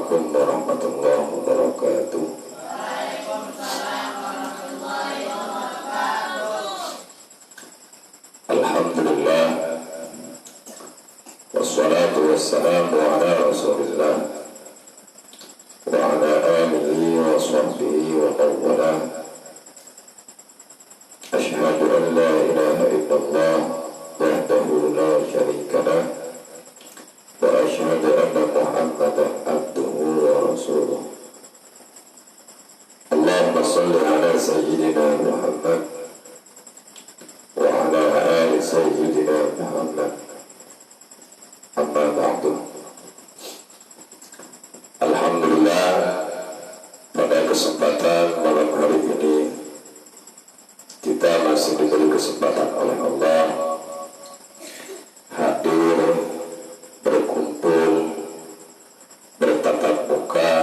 Assalamualaikum warahmatullahi wabarakatuh. Alhamdulillah, wassalatu wassalamu ala rasulillah wa ala alihi wa sahbihi wa qawwala. Ashhadu an la ilaha illallah wahdahu la syarika lah wa ashhadu anna Muhammadan abduhu wa rasuluh. Allahumma salli ala sayyidina Muhammad wa ala ali sayyidina Muhammad. Amma ba'du. Alhamdulillah, pada kesempatan malam hari ini kita masih diberi kesempatan oleh Allah hadir, berkumpul, bertatap muka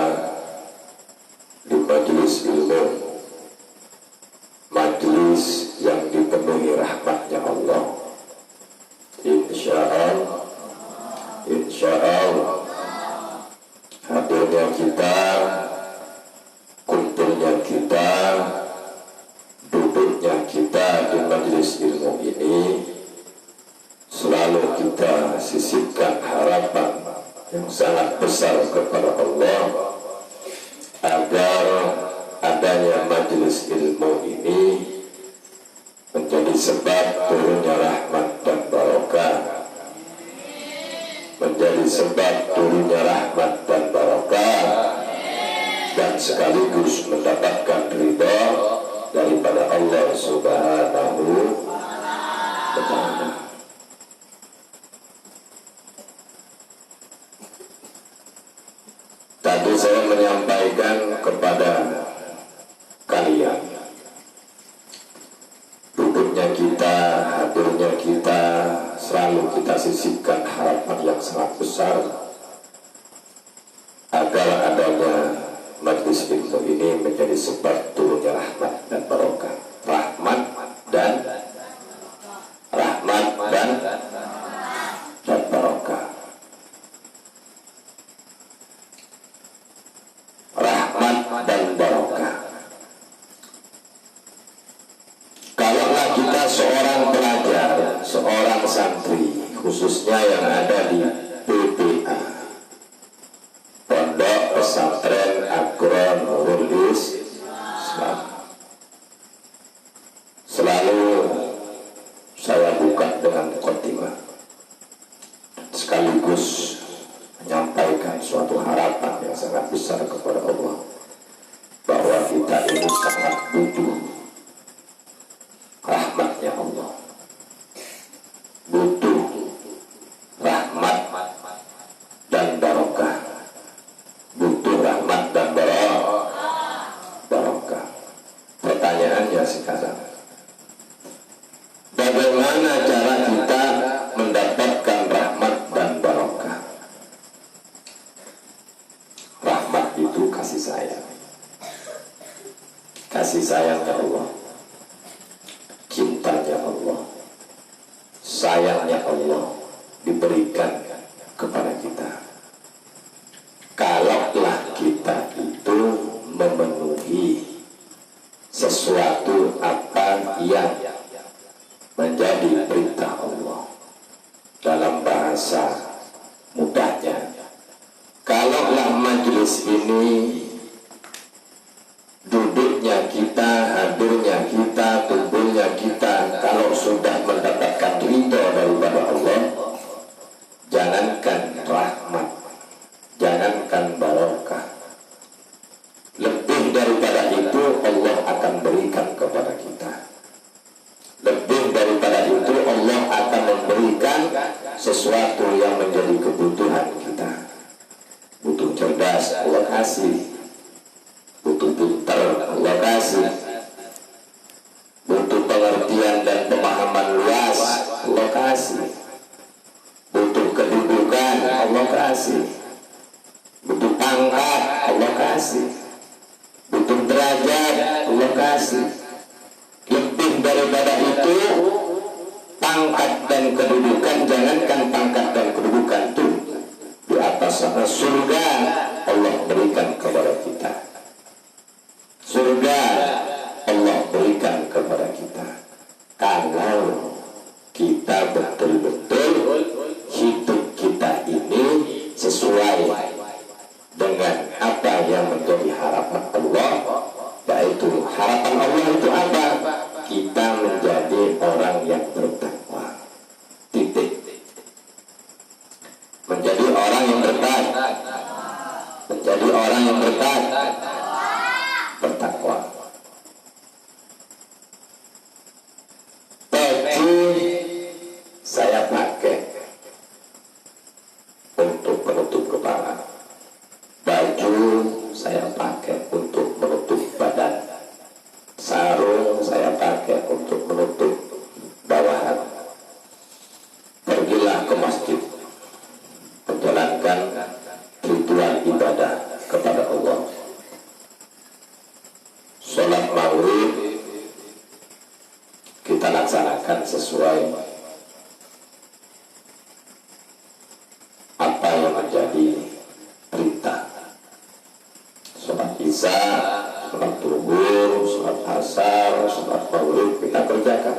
di majelis ilmu, majelis yang dipenuhi rahmatnya Allah. Insya Allah hadirnya kita, kumpulnya kita, duduknya kita di majelis ilmu ini selalu kita sisipkan harapan yang sangat besar kepada Allah agar adanya majelis ilmu ini menjadi sebab turunnya rahmat dan barokah, menjadi sebab turunnya rahmat dan barokah, dan sekaligus mendapatkan ridha daripada Allah Subhanahu wa Ta'ala. Tadi saya menyampaikan kepada kalian, duduknya kita, hadirnya kita, selalu kita sisipkan harapan yang sangat besar agar adanya majelis ilmu ini menjadi sebab turunnya rahmat dan barokah. Rahmat dan barokah. Rahmat dan barokah. Kalaulah kita seorang pelajar, seorang santri, khususnya yang ada di PPA, Pondok Pesantren Aqran Nurul Islam, selalu saya buka dengan khotimah sekaligus menyampaikan suatu harapan yang sangat besar kepada Allah bahwa kita ini sangat butuh rahmatnya Allah, butuh rahmat dan barokah, butuh rahmat dan barokah. Pertanyaannya sekarang, bagaimana cara kita mendapatkan rahmat dan barokah? Rahmat itu kasih sayang, kasih sayangnya Allah, cintanya Allah, sayangnya Allah diberikan kepada kita. Kalaulah kita itu memenuhi sesuatu apa yang menjadi perintah Allah, dalam bahasa mudahnya, kalaulah majelis ini, duduknya kita, hadirnya kita, tubuhnya kita, kalau sudah mendapatkan ridho daripada Allah, jangankan rahmat, jangankan barokah, lebih daripada itu Allah akan berikan kepada kita. Lebih daripada itu Allah akan memberikan sesuatu yang menjadi kebutuhan kita. Butuh cerdas, Allah kasih. Butuh pintar, Allah kasih. Butuh pengertian dan pemahaman luas, Allah kasih. Butuh kedudukan, Allah kasih. Butuh pangkat, Allah kasih. Butuh derajat, Allah kasih. Lebih daripada itu, pangkat dan kedudukan, jangankan pangkat dan kedudukan itu, di atas sana surga Allah orang yang bertakwa. Peci saya pakai untuk menutup kepala, baju saya pakai untuk menutup badan, sarung saya pakai untuk menutup bawahan. Pergilah ke masjid, menjalankan ritual ibadah kepada Allah. Sholat maghrib kita laksanakan sesuai apa yang menjadi perintah. Sholat isya, sholat zuhur, sholat asar, sholat maghrib kita kerjakan.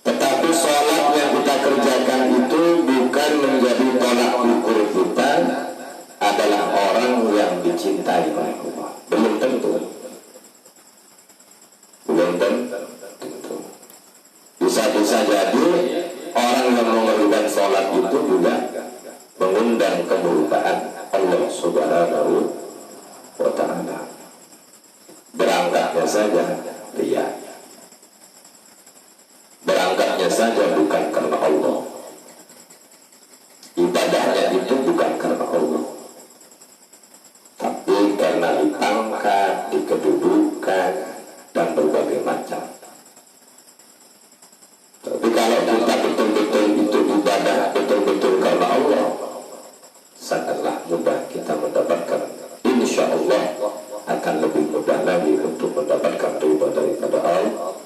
Tetapi sholat yang kita kerjakan itu bukan menjadi tolak ukur kita adalah orang yang dicintai oleh Allah. Belum tentu. Bisa jadi orang yang mengerjakan sholat itu juga mengundang kemurkaan Allah Subhanahu wa ta'ala. Berangkatnya saja riya, berangkatnya saja bukan karena Allah, ibadahnya itu bukan karena Allah, tapi karena dipangkat, dikedudukan, dan berbagai macam. Tapi kalau kita betul-betul itu ibadah betul-betul karena Allah, sangatlah mudah kita mendapatkan. Insya Allah akan lebih mudah lagi untuk mendapatkan ridha daripada Allah.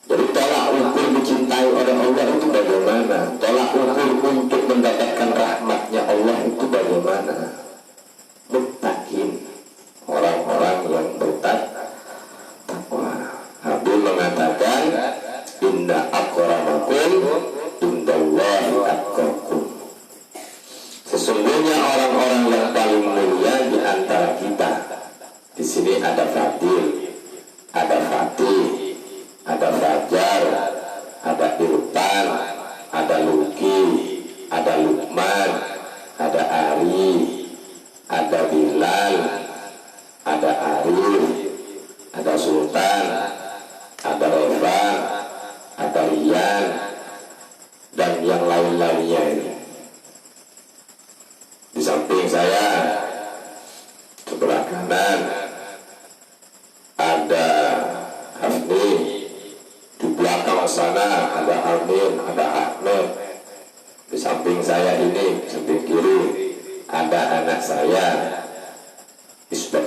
Jadi tolak ukur dicintai oleh Allah itu bagaimana? Tolak ukur untuk mendapatkan rahmatnya Allah itu bagaimana? Muttaqin, orang-orang yang bertakwa. Nabi mengatakan, inna akramakum indallahi atqakum. Sesungguhnya orang-orang yang paling mulia di antara kita. Di sini ada Fadil, ada Fatih, ada Fajar, ada Irfan, ada Luki, ada Lukman, ada Ari, ada Bilal, ada Arif, ada Sultan, ada Reva, ada Rian, dan yang lain-lainnya ini. Di samping saya, sebelah kanan, ada Hafni. Di belakang sana ada Amin, ada Ahmed. Di samping saya ini, samping kiri, ada anak saya, Isbet.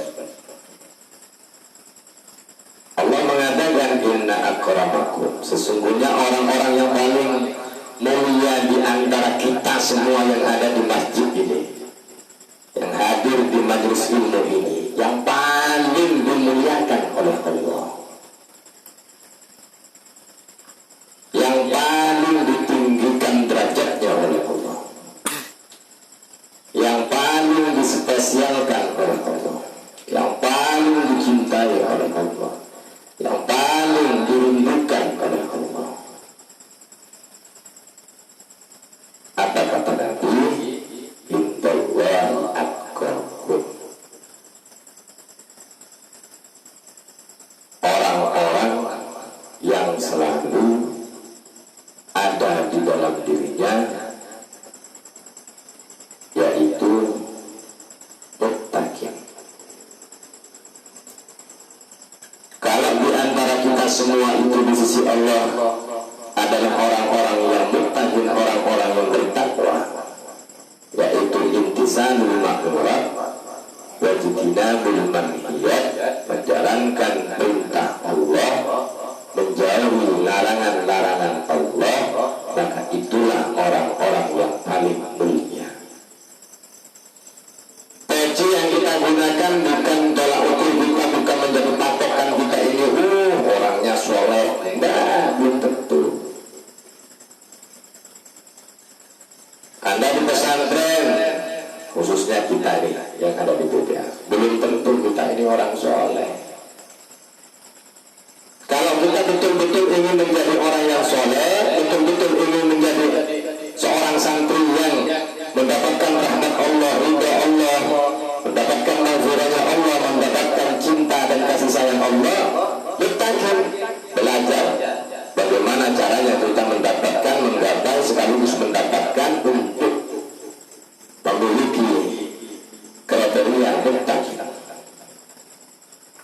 Allah mengatakan, inna akramakum. Sesungguhnya orang-orang yang paling mulia di antara kita semua yang ada di masjid ini, yang hadir di majelis ilmu ini, yang paling dimuliakan oleh Allah, yang paling ditinggikan derajatnya oleh Allah, yang paling dispesialkan oleh Allah, yang paling dicintai oleh Allah, yang paling dirindukan oleh Allah. Apa kata Nabi? Indallahi atqakum. Orang-orang yang selalu ada di dalam dirinya yaitu muttaqin. Kalau di antara kita semua itu di sisi Allah adalah orang-orang yang muttaqin, orang-orang yang bertakwa, yaitu intisanul ma'murah wa jtinabul manhiyat, menjalankan perintah Allah, menjauhi larangan-larangan Allah, maka itulah orang-orang yang paling mulia. Peci yang kita gunakan bukan tolak ukur kita, bukan menjadi patokan kita ini. Orangnya soleh, nah, belum tentu. Anda di pesantren, khususnya kita ini yang ada di BPA, belum tentu kita ini orang soleh. Kalau kita betul-betul ingin menjadi orang yang soleh, kita mendapatkan, menggapai sekaligus mendapatkan untuk memiliki kriteria muttaqin.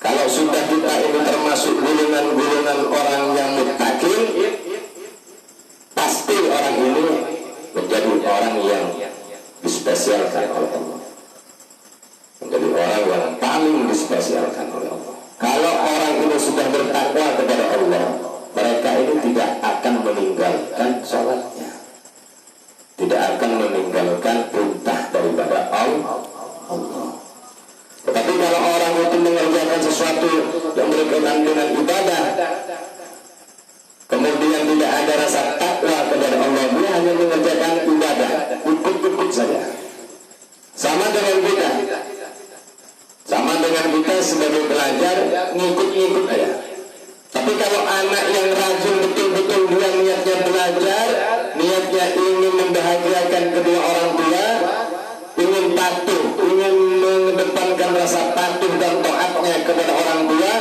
Kalau sudah kita ini termasuk golongan-golongan orang yang muttaqin, pasti orang ini menjadi orang yang dispesialkan oleh Allah, menjadi orang yang paling dispesialkan oleh Allah. Kalau orang ini sudah bertakwa kepada Allah, mereka ini tidak akan meninggalkan sholatnya, tidak akan meninggalkan perintah daripada Allah. Tetapi kalau orang itu mengerjakan sesuatu yang berkaitan dengan ibadah, kemudian tidak ada rasa takwa kepada Allah, dia hanya mengerjakan ibadah, ikut-ikut saja. Sama dengan kita sebagai pelajar, ngikut-ngikut aja. Tapi kalau anak yang rajin betul-betul, dia niatnya belajar, niatnya ingin membahagiakan kedua orang tua, ingin patuh, ingin mengedepankan rasa patuh dan taatnya kepada orang tua,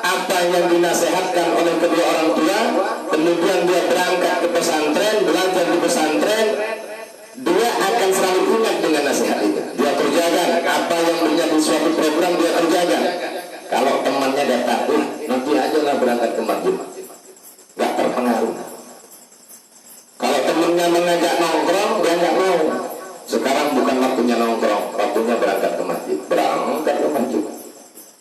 apa yang dinasehatkan oleh kedua orang tua, kemudian dia berangkat ke pesantren, belajar di pesantren, dia akan selalu ingat dengan nasihat itu. Dia kerjakan apa yang menjadi suatu program, dia kerjakan. Kalau temannya datang, nanti aja lah berangkat ke masjid, nggak terpengaruh. Kalau temannya mengajak nongkrong, dia nggak mau. Sekarang bukan waktunya nongkrong, waktunya berangkat ke masjid. Berangkat ke masjid.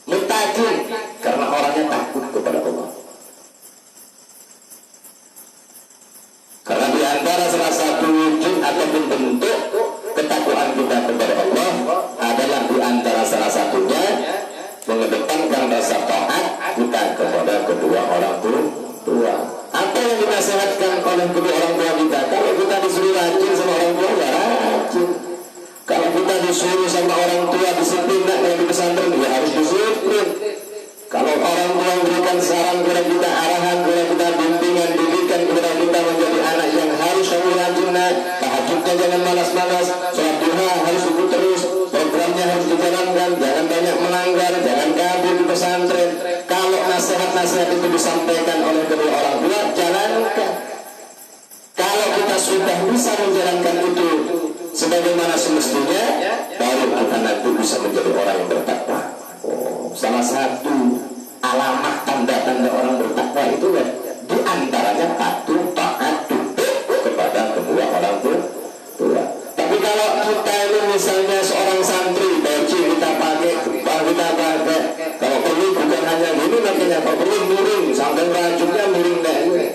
Muttaqin, karena orangnya takut kepada Allah. Karena di antara salah satu wujud ataupun bentuk ketakwaan kita kepada Allah adalah di antara salah satunya mengedepankan rasa taat kita kepada kedua orang tua. Apa yang dinasihatkan oleh kedua orang tua kita? Kalau kita disuruh rajin sama orang tua, ya rajin. Kalau kita disuruh sama orang tua disiplin, yang di pesantren, ya harus disiplin. Kalau orang tua memberikan saran kepada kita, arahan kepada kita, bimbingan, didikan kepada kita menjadi anak yang harus kamu rajin, tahajudnya jangan malas-malas, sholat duha harus ikut terus, programnya harus dijalankan, jangan banyak melanggar, jangan kabur di pesantren. Kalau nasihat-nasihat itu disampaikan oleh kedua orang tua, jalankan. Kalau kita sudah bisa menjalankan itu sebagaimana semestinya, baru kita nanti bisa menjadi orang yang bertakwa. Salah satu alamat tanda-tanda orang bertakwa itu di antaranya patuh, taat, tunduk kepada kedua orang tua. Tapi kalau kita ini misalnya seorang santri, baju kita pakai, kalau perlu bukan hanya gini makanya, kalau perlu miring, sampai rajutnya miring ini.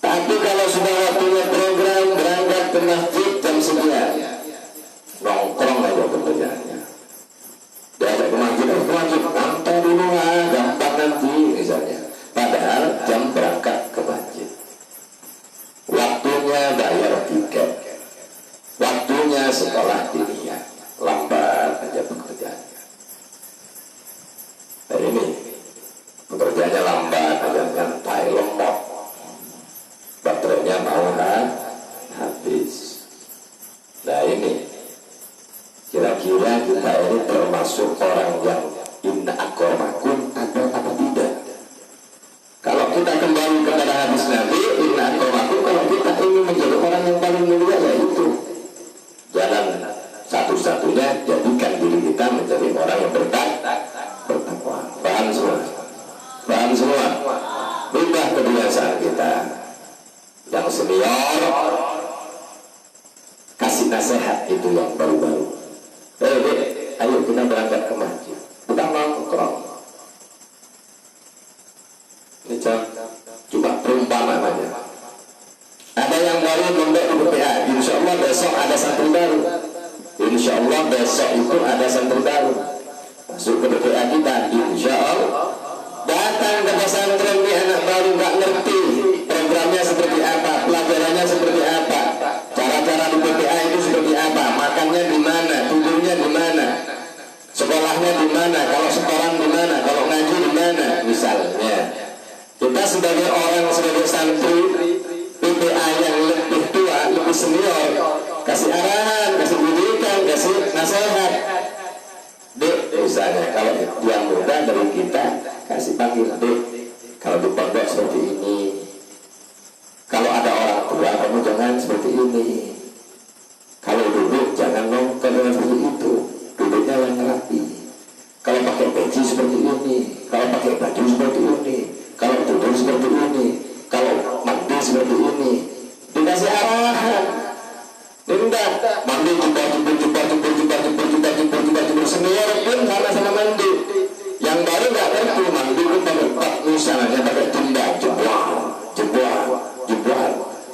Tapi kalau sudah waktunya program berangkat ke masjid jam 9, nongkrong aja pekerjaannya. Dia ada ke masjid, nanti dulu gampang nanti misalnya. Padahal jam berangkat ke masjid, waktunya bayar tiket, waktunya sekolah diniat, lambat aja pekerjaannya. Nah ini pekerjaannya lambat aja, nyantai, lemot, baterainya mau habis. Nah ini kira-kira kita ini termasuk orang yang inna akramakum atau apa tidak? Kalau kita kembali kepada hadis Nabi, inna akramakum, kalau kita ingin menjadi orang yang paling mulia, yaitu jalan satu-satunya jadikan diri kita menjadi orang yang bertakwa. Paham semua? Paham semua? Ubah kebiasaan kita. Yang senior kasih nasihat itu yang baru-baru. Ayo kita berangkat ke masjid, kita nongkrong. Ini cuma perumpamaan aja. Ada yang baru mondok di BPA, insya Allah besok ada santri baru. Insya Allah besok itu ada santri baru masuk ke BPA kita. Insya Allah datang ke pesantren ini anak baru, nggak ngerti programnya seperti apa, pelajarannya seperti apa, cara-cara di BPA itu seperti apa, makannya di mana, tidurnya di mana, sekolahnya di mana, kalau setoran di mana, kalau ngaji di mana. Misalnya kita sebagai orang, sebagai santri BPA yang lebih tua, lebih senior, kasih arahan, kasih didikan, kasih nasihat. Dek, misalnya kalau yang muda dari kita kasih panggil, Dek, kalau di pondok seperti ini, seperti ini. Kalau duduk jangan nongkrong dengan seperti itu, duduknya yang rapi. Kalau pakai peci seperti ini, kalau pakai baju seperti ini, kalau duduk seperti ini, kalau mandi seperti ini, dikasih arahan. Tidak, mandi jubah senior pun sama-sama mandi. Yang baru nggak ngerti mandi pun pakai misalnya pakai jubah,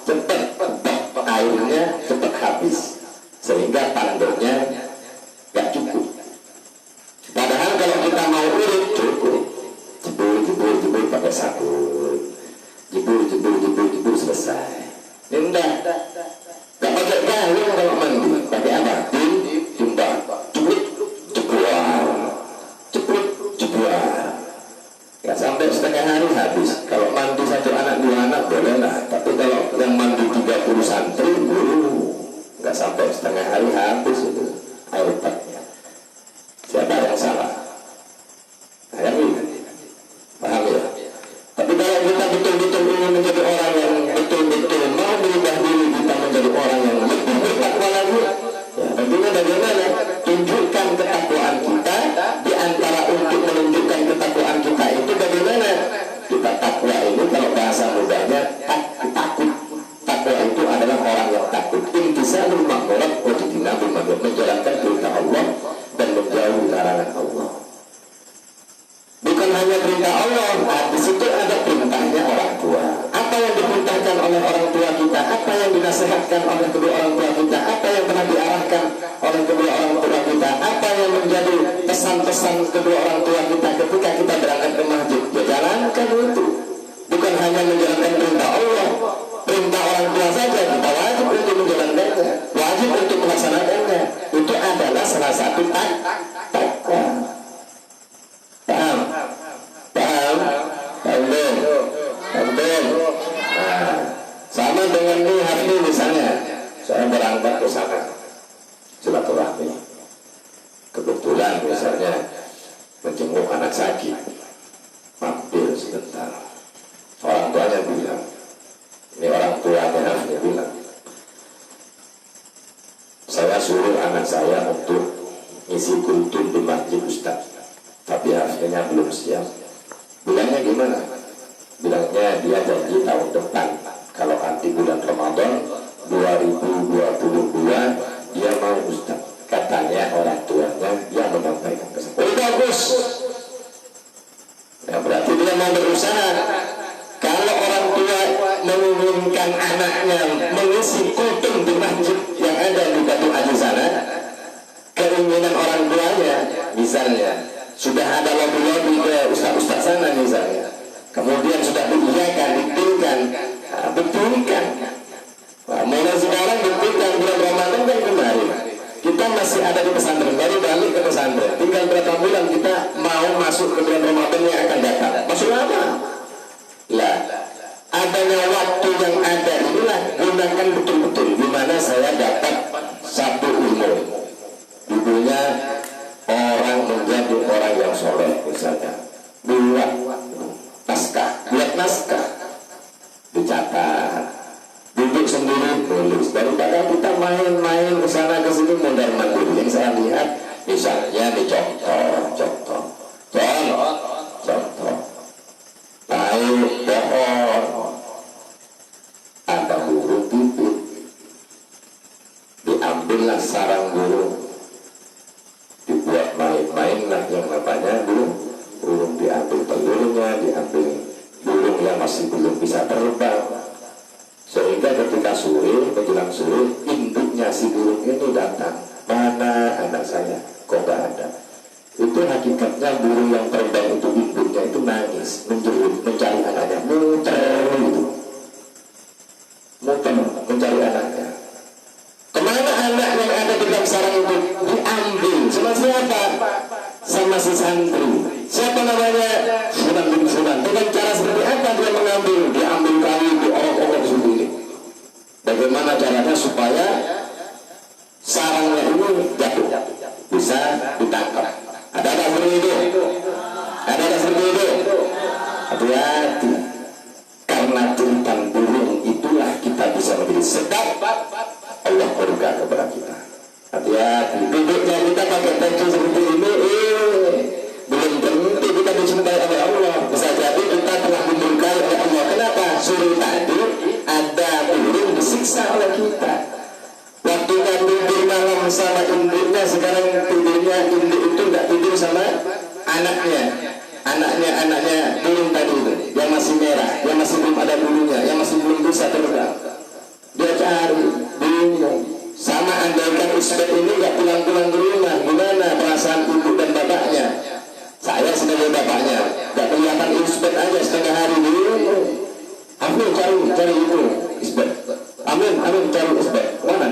cepat airnya cepat habis sehingga tanduknya nggak cukup. Padahal kalau kita mau urut cukup, jebur pakai sabun, jebur selesai. Tidak, nggak pakai gayung kalau mandi, pakai apa? Jubah, jebuar. Nggak sampai setengah hari habis. Kalau mandi 1 anak 2 anak boleh lah, tapi kalau yang mandi 30 santri, nggak sampai setengah hari habis itu air patnya. Siapa yang salah? Yang ini, paham ya? Tapi kalau kita betul-betul ingin menjadi orang yang betul-betul mau berubah diri kita menjadi orang yang lebih bertakwa lagi, ya tentunya bagaimana tunjukkan ketakwaan kita. Di antara untuk menunjukkan ketakwaan kita itu bagaimana kita takwa ini, kalau bahasa mudahnya takut. Takwa itu adalah orang yang takut. Imtisalul ma'murat wa ijtinabul mandhab, menjalankan perintah Allah dan menjauhi larangan Allah. Bukan hanya perintah Allah, di situ ada perintahnya orang tua. Apa yang diperintahkan oleh orang tua kita, apa yang dinasihatkan oleh kedua orang tua kita, apa yang telah diarahkan oleh kedua orang tua kita, apa yang menjadi pesan-pesan kedua orang tua kita ketika kita berangkat ke masjid. Ya jalankan itu. Bukan hanya menjalankan perintah Allah, perintah orang tua saja kita wajib untuk menjalankannya, wajib untuk melaksanakannya. Itu adalah salah satu takwa. Paham? Nah, sama dengan nih hari ini misalnya saya berangkat ke sana silaturahmi, kebetulan misalnya menjenguk anak sakit, mampir sebentar. Orang tuanya bilang, ini orang tuanya dia bilang, saya suruh anak saya untuk ngisi kultum di masjid Ustaz, tapi hasilnya belum siap. Bilangnya gimana? Bilangnya dia janji tahun depan, kalau nanti bulan Ramadan 2022 dia mau Ustaz. Katanya orang tuanya yang menyampaikan kesan. Oh bagus. Ya berarti dia mau berusaha. Kalau orang tua menginginkan anaknya mengisi kultum di masjid yang ada di Batu Aji sana, keinginan orang tuanya misalnya sudah ada lobby-lobby ke ustaz-ustaz sana misalnya, kemudian sudah diiyakan, dibuktikan. Mulai sekarang dibuktikan bulan Ramadan kan kemarin kita masih ada di pesantren, baru balik ke pesantren, tinggal berapa bulan kita mau masuk ke bulan Ramadan yang akan datang. Masuk apa? Lah, adanya waktu yang ada inilah gunakan betul-betul. Gimana saya dapat satu ilmu, judulnya orang menjadi orang yang soleh misalnya, buat naskah, dicatat, duduk sendiri tulis. Daripada kita main-main ke sana ke sini mondar-mandir. Yang saya lihat misalnya di contoh tahu pohon ada burung pipit, diambillah sarang burung, dibuat main-mainlah yang namanya burung, diambil telurnya, diambil burung yang masih belum bisa terbang, sehingga ketika sore, menjelang sore, induknya si burung ini datang. Mana anak saya? Kok nggak ada? Itu hakikatnya burung yang terbang itu, induknya itu nangis, menjerit, mencari anaknya, muter mencari anaknya. Kemana anak yang ada di dalam sarang itu? Diambil. Sama siapa? Sama si santri. Siapa namanya? Sunan bin Sunan. Dengan cara seperti apa dia mengambil? Dia ambil kayu, diorok-orok sendiri. Bagaimana caranya supaya sarangnya ini jatuh, bisa ditangkap? Ada seperti itu? Hati-hati. Karena tentang burung itulah kita bisa menjadi sedap hati-hati. Duduknya kita pakai baju seperti ini, belum tentu kita dicintai oleh Allah. Bisa jadi kita telah dimurkai oleh Allah. Kenapa? Suruh tadi ada burung disiksa oleh kita. Waktu kan tidur malam sama induknya, sekarang tidurnya induk itu nggak tidur sama anaknya burung tadi itu, yang masih merah, yang masih belum ada bulunya, yang masih belum bisa terbang. Dia cari, bingung. Sama andaikan Usbek ini nggak pulang-pulang ke rumah, gimana perasaan ibu dan bapaknya? Saya sebagai bapaknya, nggak kelihatan Usbek aja setengah hari dulu. Amin cari ibu Usbek. Amin cari Usbek. Mana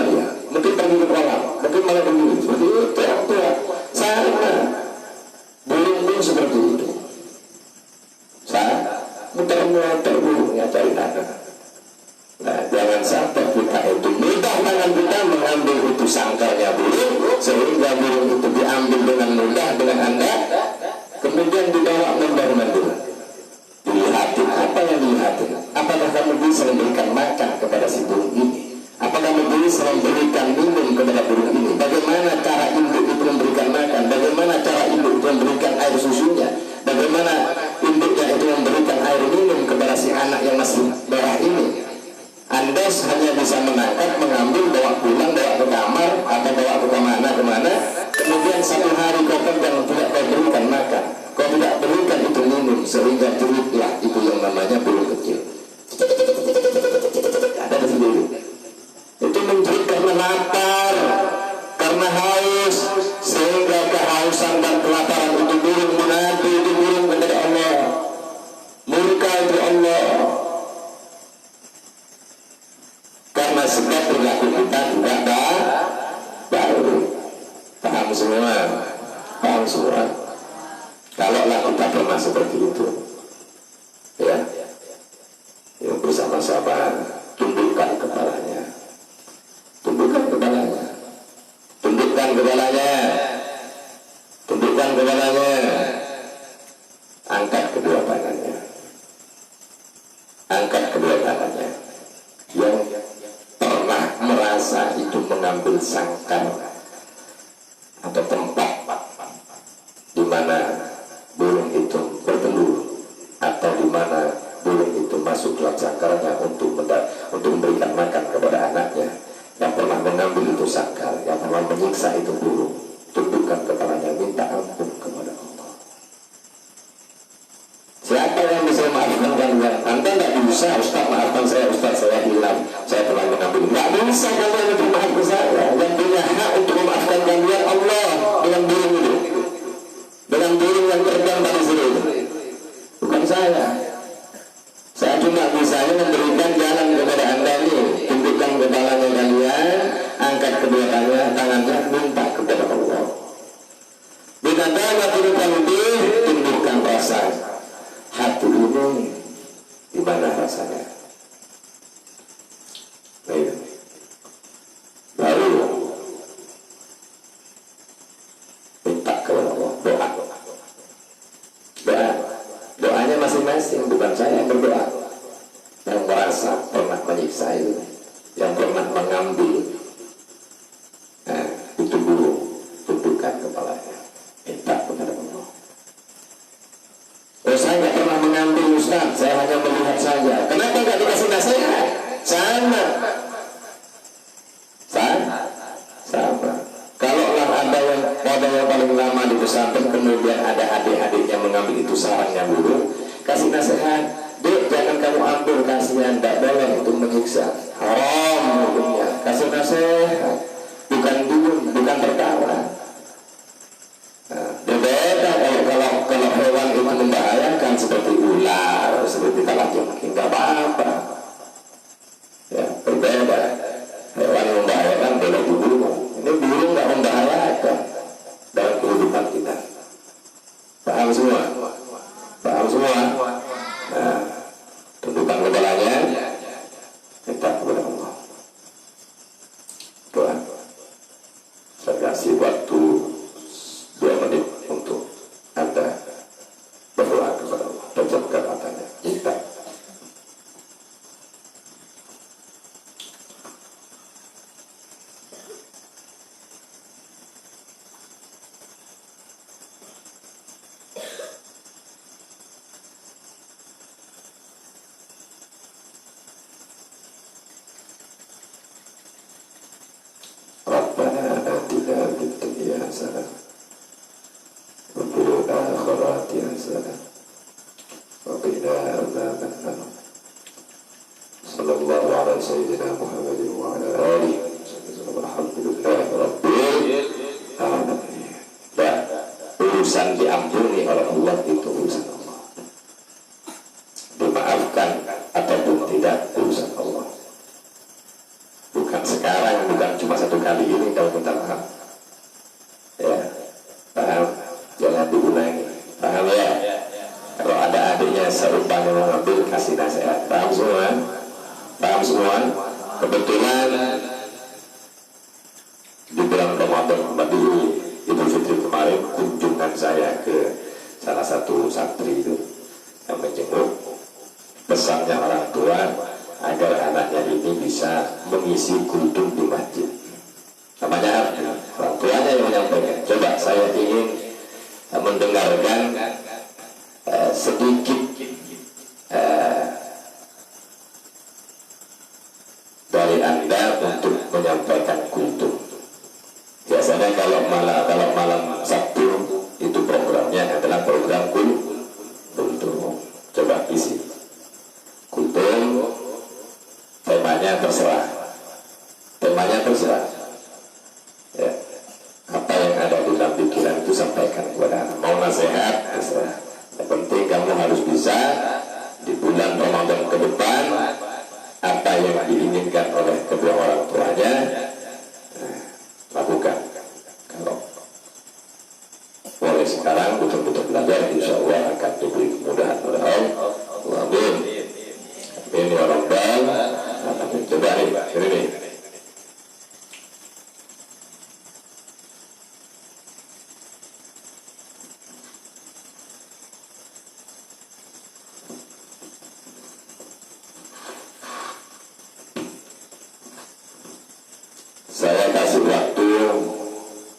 dia? Mungkin pergi ke kolam, mungkin malah berburu. Seperti itu orang tua. Sama. Burung pun seperti itu. Saya muter-muter burungnya cari tanah. Nah, jangan sampai kita itu mudah tangan kita mengambil itu sangkarnya burung, sehingga burung itu diambil dengan mudah dengan Anda, kemudian dibawa mondar-mandir. Dilihatin apa yang dilihatin? Apakah kamu bisa memberikan makan kepada si burung ini? Apakah kamu bisa memberikan minum kepada burung ini? Bagaimana cara induk itu memberikan makan? Bagaimana cara induk itu memberikan air susunya? Bagaimana induknya itu memberikan air minum kepada si anak yang masih merah ini? Anda hanya bisa menangkap, mengambil, bawa pulang, bawa ke kamar, atau bawa ke kemana, kemudian satu hari kau pegang, tidak kau berikan makan, kau tidak berikan itu minum, sehingga turutlah itu yang namanya burung kecil. Ada di sini. Itu menjerit karena lapar, karena haus, sehingga kehausan dan kelaparan itu burung menanti, itu burung kepada Allah, murka itu Allah. Karena sebab perilaku kita tidak baru. Paham semua? Kalaulah kita pernah seperti itu, ya bersama-sama tundukkan kepalanya, angkat kedua tangannya, yang pernah merasa itu mengambil sangkar atau tempat di mana burung itu bertelur, atau di mana burung itu masuk dalam sangkarnya untuk memberikan makan kepada anaknya, yang pernah mengambil itu sangkar, yang pernah menyiksa itu burung, tundukkan kepalanya, minta ampun kepada Allah. Siapa yang bisa maafkan kalian? Anda tidak bisa, Ustaz maafkan saya, Ustaz saya hilang, saya telah mengambil. Tidak bisa kalian itu maaf ke saya. Yang punya hak untuk memaafkan kalian Allah dengan burung itu, dengan burung yang terbang dari sini, bukan saya. Saya cuma bisanya memberikan jalan kepada Anda ini. Tundukkan kepalanya kalian, angkat kedua tangannya, minta kepada Allah. Bila dalam qalbi, tundukkan rasa hati ini, di mana rasanya? Baik. Baru minta kepada Allah, doanya masing-masing, bukan saya yang berdoa. Yang merasa pernah menyiksa itu, yang pernah mengambil itu burung, tundukkan kepalanya, minta kepada Allah. Saya nggak pernah mengambil Ustaz, saya hanya melihat saja. Kenapa nggak dikasih nasihat? Sama. Kalaulah ada yang paling lama di pesantren, kemudian ada adik-adiknya mengambil itu sarangnya burung, kasih nasihat. Dek, jangan kamu ambil, kasihan, tidak boleh itu menyiksa, haram hukumnya. Kasih nasihat, bukan dukun, bukan tertawa. Berbeda kalau hewan itu membahayakan seperti ular, seperti kalajengking, nggak apa-apa. Ya, berbeda. Hewan yang membahayakan boleh dibunuh. Ini burung nggak membahayakan dalam kehidupan kita. Paham semua? Nah, tundukkan kepalanya, minta kepada Allah. hasanah wa fil akhirati hasanah wa qina adzaban nar. Sallallahu ala sayyidina Muhammadin wa ala alihi walhamdulillahi rabbil alamin. Urusan diampuni oleh Allah itu urusan Allah, dimaafkan ataupun tidak urusan Allah. Bukan sekarang, bukan cuma satu kali ini kalau minta maaf. Ya, paham? Jangan diulangi. Paham ya? Kalau ada adiknya serupanya mengambil, kasih nasihat. Paham semua? Paham semua? Kebetulan di bulan Ramadan di Idul Fitri kemarin, kunjungan saya ke salah satu santri itu yang menjenguk, pesannya orang tua agar anaknya ini bisa mengisi kultum di masjid. Namanya orang tuanya yang menyampaikan. Coba saya ingin mendengarkan sedikit dari Anda untuk menyampaikan kultum. Biasanya kalau malam Sabtu itu programnya adalah program kultum. Coba isi kultum, temanya terserah. Ya. Apa yang ada di dalam pikiran itu sampaikan kepada anak. Mau nasihat, terserah. Yang penting kamu harus bisa di bulan Ramadan ke depan apa yang diinginkan oleh kedua orang tuanya, lakukan. Kalau mulai sekarang betul-betul belajar, insya Allah akan diberi kemudahan oleh Allah. Amin. Amin ya Rabbal alamin. Coba nih, ini. Saya kasih waktu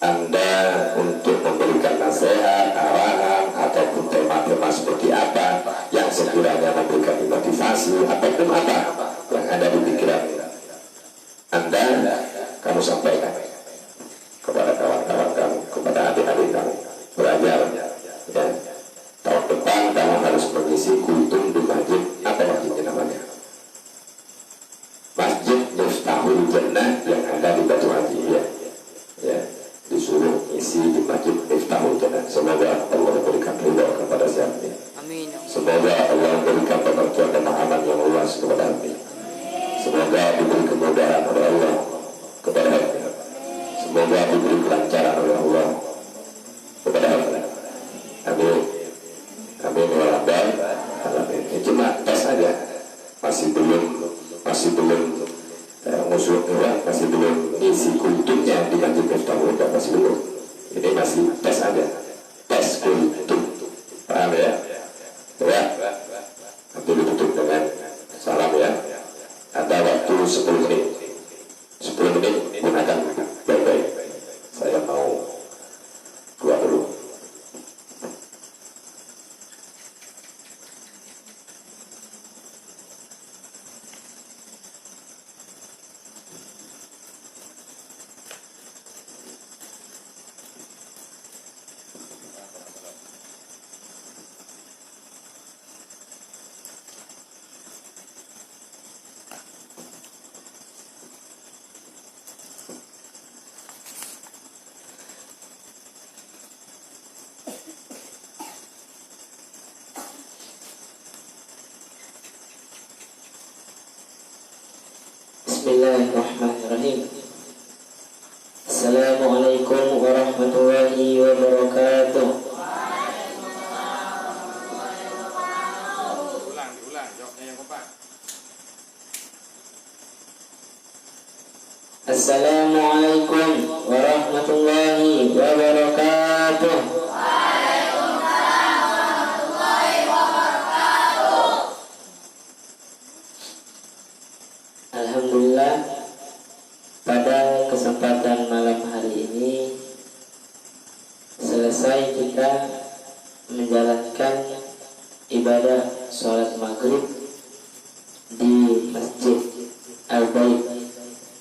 Anda untuk memberikan nasihat, arahan, ataupun tema-tema seperti apa yang sekiranya memberikan motivasi, ataupun apa yang ada di pikiran Anda, kamu sampaikan kepada kawan-kawan kamu, kepada adik-adik kamu. Belajar, ya. Tahun depan kamu harus mengisi kultum di masjid. Apa masjidnya namanya? Masjid Miftahul Jannah yang ada di Batu Haji, ya. Disuruh isi di Masjid Miftahul Jannah. Semoga Allah memberikan ridha kepada siapa. Amin. Semoga Allah memberikan pengertian dan pemahaman yang luas kepada kami. Semoga diberi kemudahan oleh Allah kepada kami. Semoga diberi kelancaran oleh Allah kepada kami. Amin. Amin ya Rabbal alamin. Cuma tes aja, masih belum masih belum isi kultumnya di Masjid Miftahul Jannah, masih belum. Ini masih tes aja, tes kultum. Paham ya? Ya. Nanti ditutup dengan salam ya. Ada waktu 10 menit. 10 menit gunakan baik-baik. Saya mau keluar dulu. Bismillahirrahmanirrahim. Assalamualaikum warahmatullahi wabarakatuh. Diulang, jawabnya yang keempat. Assalamualaikum warahmatullahi wabarakatuh. Alhamdulillah, pada kesempatan malam hari ini selesai kita menjalankan ibadah sholat maghrib di Masjid Al-Bait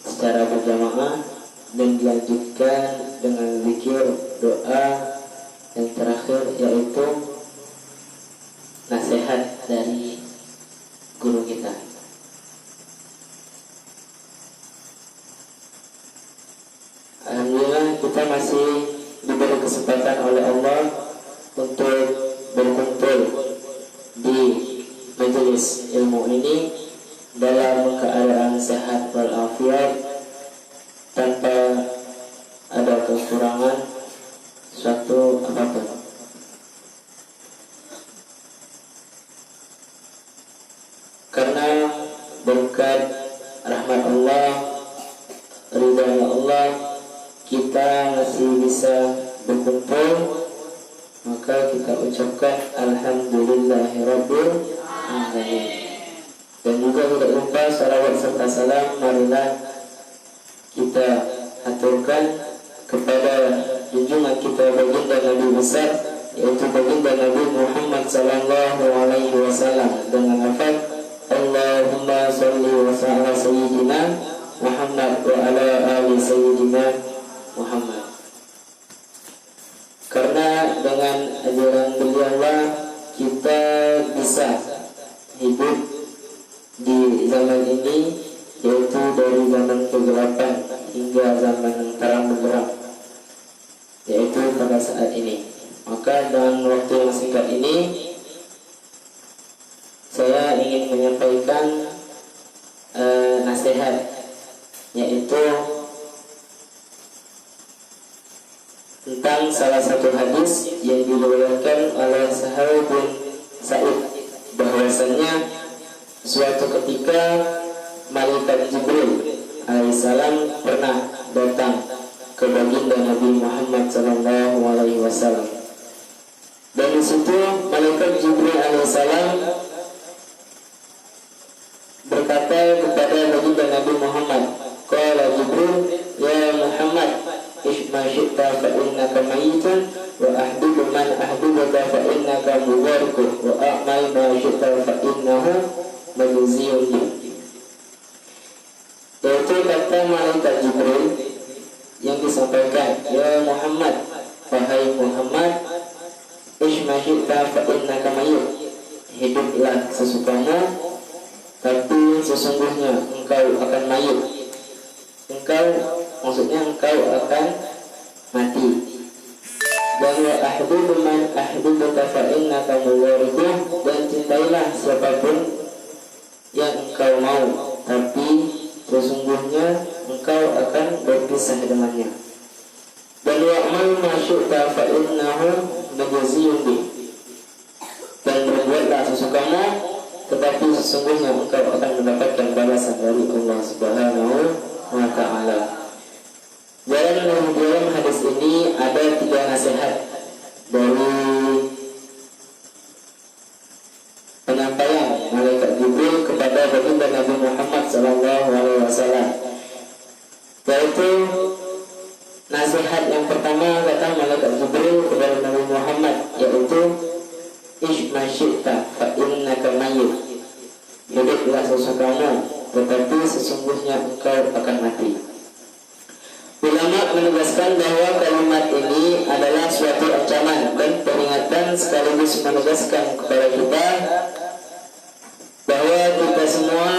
secara berjamaah dan dilanjutkan dengan zikir guru kita. Alhamdulillah kita masih diberi kesempatan oleh Allah untuk berkumpul di majelis ilmu ini dalam keadaan sehat walafiat, tanpa ada kekurangan suatu apapun. Karena berkat rahmat Allah, ridha Allah, kita masih bisa berkumpul, maka kita ucapkan alhamdulillahirabbil alamin. Dan juga tidak lupa salawat serta salam marilah kita haturkan kepada junjungan kita baginda Nabi besar, yaitu baginda Nabi Muhammad sallallahu alaihi wasallam, dengan lafaz Allahumma shalli wa sallim ala sayyidina Muhammad wa ala ali sayyidina Muhammad. Karena dengan ajaran beliau kita bisa hidup di zaman ini, yaitu dari zaman kegelapan hingga zaman yang terang benderang, yaitu pada saat ini. Maka dalam waktu yang singkat ini saya ingin menyampaikan nasihat, yaitu tentang salah satu hadis yang diriwayatkan oleh Sahal bin Sa'id, bahwasannya suatu ketika malaikat Jibril alaihissalam pernah datang ke baginda Nabi Muhammad sallallahu alaihi wasallam. Dan di situ malaikat Jibril alaihissalam berkata kepada baginda Nabi Muhammad, qala Jibril, ya Muhammad, isma syi'ta fa innaka mayyitun wa ahbibu man ahbibaka fa innaka mubarakun wa a'mal ma syi'ta fa innahu majziyun. Yaitu kata malaikat Jibril yang disampaikan, ya Muhammad, wahai Muhammad, isma syi'ta fa innaka mayyit, hiduplah sesukamu, tapi sesungguhnya engkau akan mayit. Engkau, maksudnya engkau akan mati. Dan wa ahbibu man ahbibuka fa innaka muwarithun, dan cintailah siapapun yang engkau mau, tapi sesungguhnya engkau akan berpisah dengannya. Dan wa'mal ma syi'ta fa innahu majziyun bih, dan berbuatlah sesukamu, tetapi sesungguhnya engkau akan mendapatkan balasan dari Allah Subhanahu wa ta'ala. Dalam hadis ini ada 3 nasihat dari penyampaian malaikat Jibril kepada baginda Nabi Muhammad sallallahu alaihi wasallam. Yaitu nasihat yang pertama kata malaikat Jibril kepada Nabi Muhammad, yaitu isma syi'ta fa innaka mayyit, hiduplah sesukamu, tetapi sesungguhnya engkau akan mati. Ulama menegaskan bahwa kalimat ini adalah suatu ancaman dan peringatan, sekaligus menegaskan kepada kita bahwa kita semua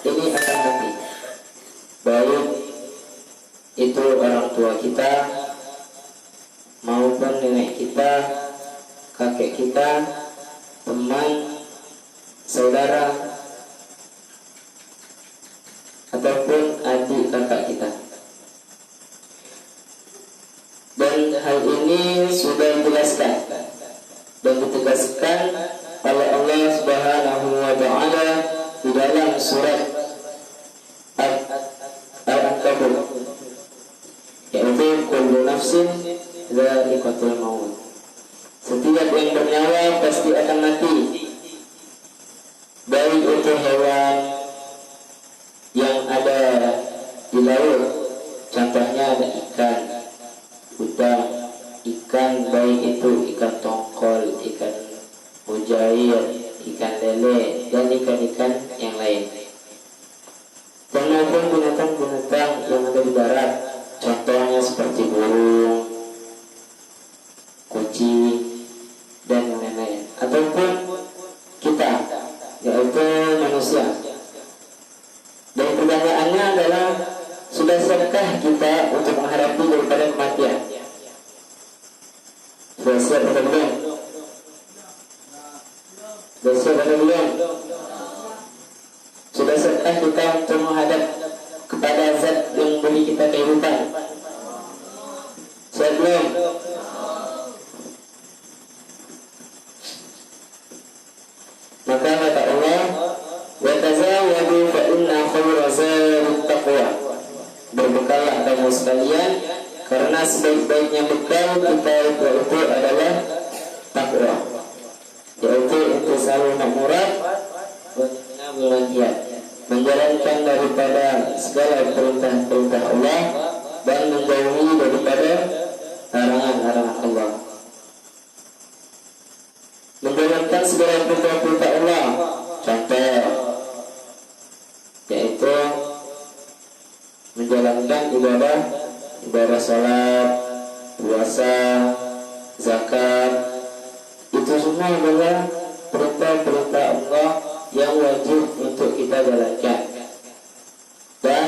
ini akan mati, baik itu orang tua kita maupun nenek kita, kakek kita, teman, saudara, ataupun adik kakak kita. Dan hal ini sudah dijelaskan dan ditegaskan oleh Allah Subhanahu wa ta'ala di dalam surat Al-Ankabut, yaitu kullu nafsin dha'iqatul maut, setiap yang bernyawa pasti akan mati, baik itu hewan yang ada di laut, contohnya ada ikan, udang, ikan baik itu ikan tongkol, ikan mujair, ikan lele, dan ikan-ikan yang lain. Dan maupun binatang-binatang yang ada di darat, contohnya seperti burung, kucing, dan yang lain-lain. Ataupun kita yaitu manusia. Dan pertanyaannya adalah, sudah siapkah kita untuk menghadapi daripada kematian? Sudah siap atau belum? Sudah siap atau belum? Sudah siapkah kita untuk menghadap kepada zat yang memberi kita kehidupan? Siap belum? Maka kata Allah, wa tazawwadu fa inna khayra zadit taqwa. Berbekallah kamu sekalian, karena sebaik-baiknya bekal kita itu adalah takwa, yaitu intisalul ma'murat wa ijtinabul manhiyat, menjalankan daripada segala perintah-perintah Allah dan menjauhi daripada larangan-larangan Allah. Menjalankan segala perintah-perintah Allah, contoh yaitu menjalankan ibadah salat, puasa, zakat, itu semua adalah perintah-perintah Allah yang wajib untuk kita jalankan, dan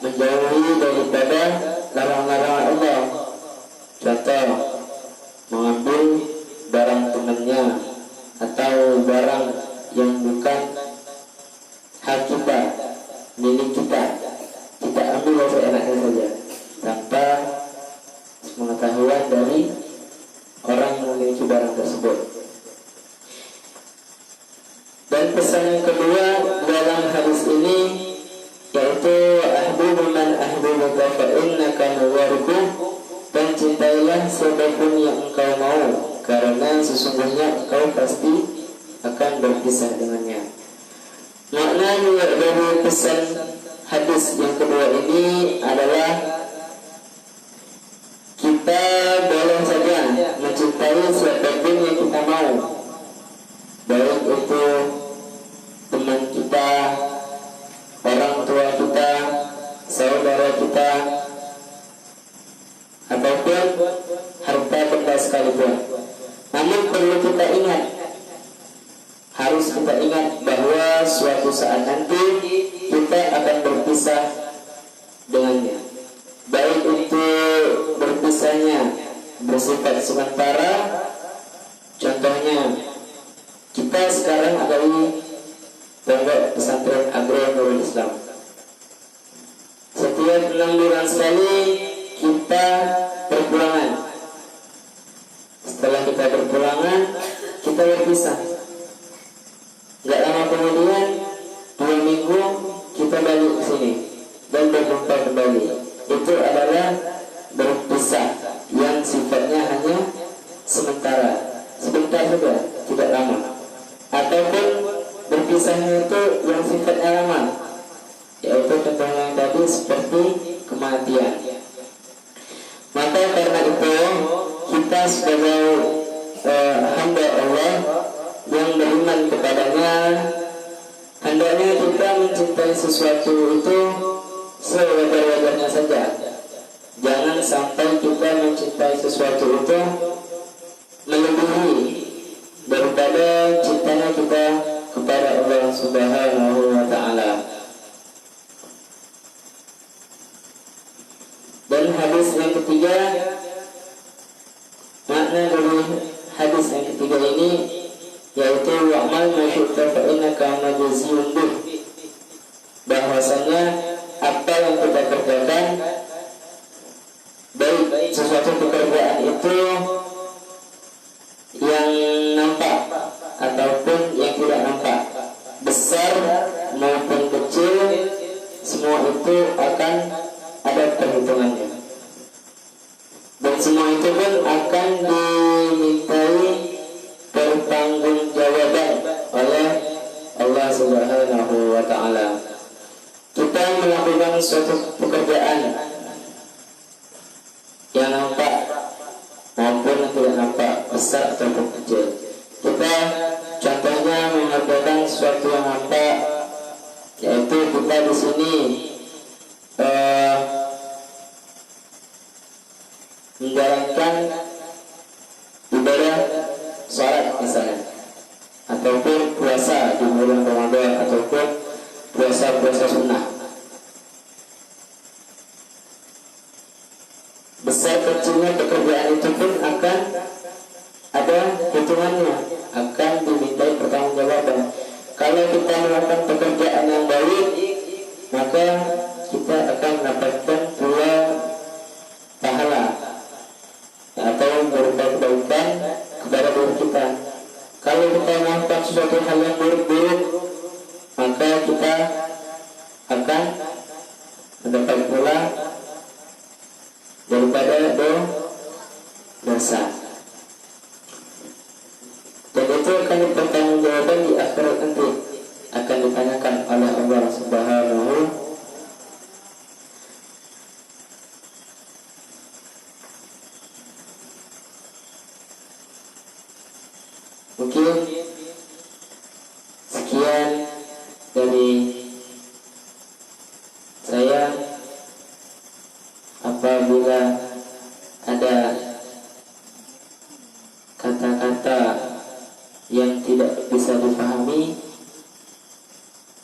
menjauhi daripada larangan-larangan Allah. Contoh, mengambil barang temannya atau barang yang bukan hak kita, milik kita ambil seenaknya saja tanpa pengetahuan dari orang yang memiliki barang tersebut. Dan pesan yang kedua dalam hadis ini yaitu ahbubu man ahbubuka fa innaka muwarikuh, dan cintailah siapapun yang engkau mau, karena sesungguhnya engkau pasti akan berpisah dengannya. Makna dari pesan hadis yang kedua ini adalah kita boleh saja mencintai siapapun yang kita mau, baik itu teman kita, orang tua kita, saudara kita, ataupun harta benda sekalipun. Namun perlu kita ingat, harus kita ingat bahwa suatu saat nanti kita akan berpisah dengannya. Baik itu berpisahnya bersifat sementara, contohnya kita sekarang ada di pondok pesantren Agro Nurul Islam. Setiap 6 bulan sekali kita berpulangan. Setelah kita berpulangan, kita berpisah. Gak lama kemudian, 2 minggu kita balik ke sini dan berjumpa kembali. Itu adalah berpisah yang sifatnya hanya sementara, sebentar saja, tidak lama. Ataupun berpisahnya itu yang sifatnya lama, yaitu contohnya yang tadi seperti kematian. Maka karena itu kita sebagai hamba Allah yang beriman kepadanya, hendaknya kita mencintai sesuatu itu sewajar-wajarnya saja. Jangan sampai kita mencintai sesuatu itu melebihi daripada cintanya kita kepada Allah Subhanahu wa ta'ala. Dan hadis yang ketiga, makna dari hadis yang ketiga ini yaitu wa'mal ma syi'ta fa innaka majziyun bih, bahwasanya apa yang kita kerjakan, baik sesuatu pekerjaan itu yang nampak ataupun yang tidak nampak, besar maupun kecil, semua itu akan ada perhitungannya, dan semua itu pun akan dimintai pertanggungjawaban oleh Allah Subhanahu wa ta'ala. Kita melakukan suatu pekerjaan yang nampak maupun yang tidak nampak, besar ataupun kecil. Kita contohnya mengerjakan sesuatu yang nampak, yaitu kita di sini menjalankan ibadah sholat misalnya, ataupun puasa di bulan ataupun puasa-puasa sunnah. Besar kecilnya pekerjaan itu pun akan ada hitungannya, akan dimintai pertanggungjawaban. Kalau kita melakukan pekerjaan yang baik, maka kita akan mendapatkan pula pahala atau berupa kebaikan kepada diri kita. Kalau kita melakukan sesuatu hal yang buruk-buruk, maka kita akan mendapat pula daripada dosa. Dan itu akan dipertanggungjawabkan di akhirat nanti, akan ditanyakan oleh Allah Subhanahu. Mungkin sekian dari saya. Apabila ada kata-kata yang tidak bisa dipahami,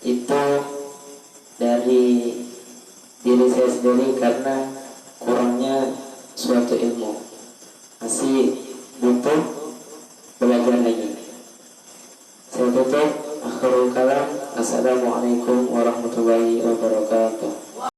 itu dari diri saya sendiri karena kurangnya suatu ilmu, masih butuh belajar lagi. Saya tutup. Akhirul kalam. Assalamualaikum warahmatullahi wabarakatuh.